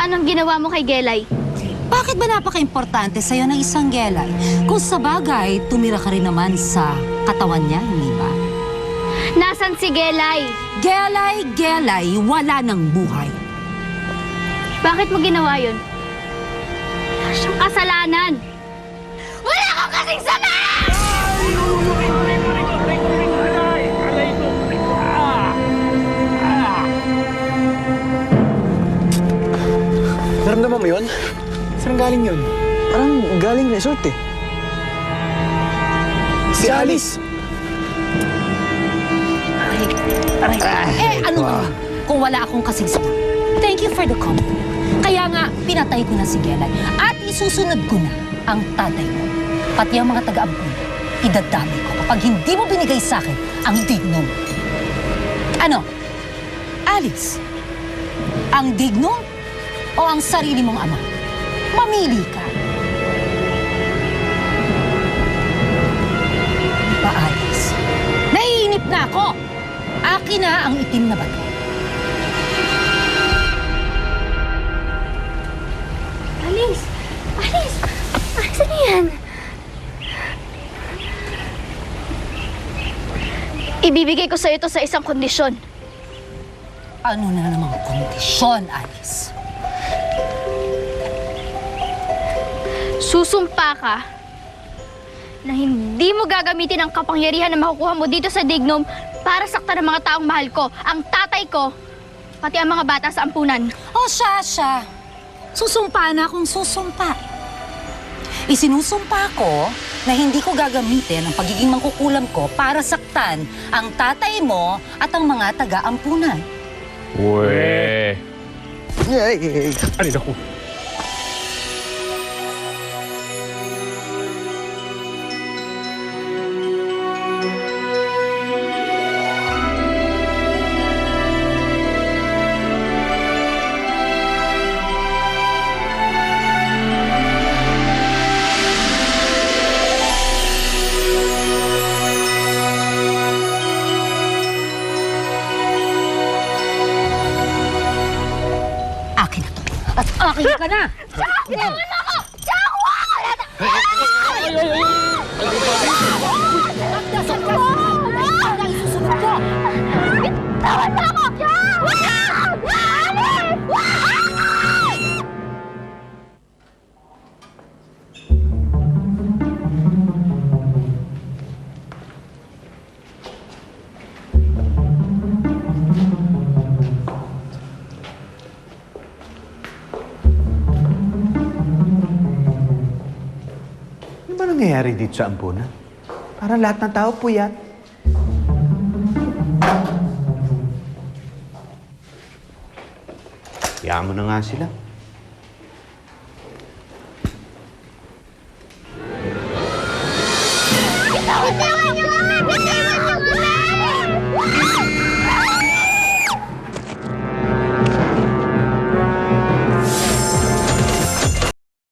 Anong ginawa mo kay Gelay? Bakit ba napaka-importante sa'yo ng isang Gelay? Kung sa bagay, tumira ka rin naman sa katawan niya, hindi ba? Nasaan si Gelay? Gelay, wala ng buhay. Bakit mo ginawa yun? Wala siyang kasalanan! Wala akong kasing sama! Naramdaman mo yun? Saan galing yun? Parang galing resort eh. Si Alice! Ano naman kung wala akong kasing sama? Thank you for the compliment. Kaya nga, pinatay ko na si Gelay at isusunod ko na ang tatay mo. Pati ang mga taga-ampun, idadami ko kapag hindi mo binigay sa akin ang dignum. Ano? Alice? Ang dignum o ang sarili mong ama? Mamili ka. Ba, Alice? Naiinip na ako. Akin na ang itim na bato. Alice! Alice! Alice, ano yan? Ibibigay ko sa'yo ito sa isang kondisyon. Ano na namang kondisyon, Alice? Susumpa ka na hindi mo gagamitin ang kapangyarihan na makukuha mo dito sa Dignum para saktan ang mga taong mahal ko, ang tatay ko, pati ang mga bata sa ampunan. O siya. Susumpa na akong susumpa. Isinusumpa ko na hindi ko gagamitin ang pagiging mangkukulam ko para saktan ang tatay mo at ang mga taga-ampunan. Uwe. Ano na ko? Akin na to. At akin ka na! Bitawan mo ako! Jawa! Dasal ka! Ikaw na isusunod ko! Bitawan mo ako! Jawa! Ano ba nangyayari dito sa ampunan? Parang lahat ng tao puyat. Kaya mo na nga sila.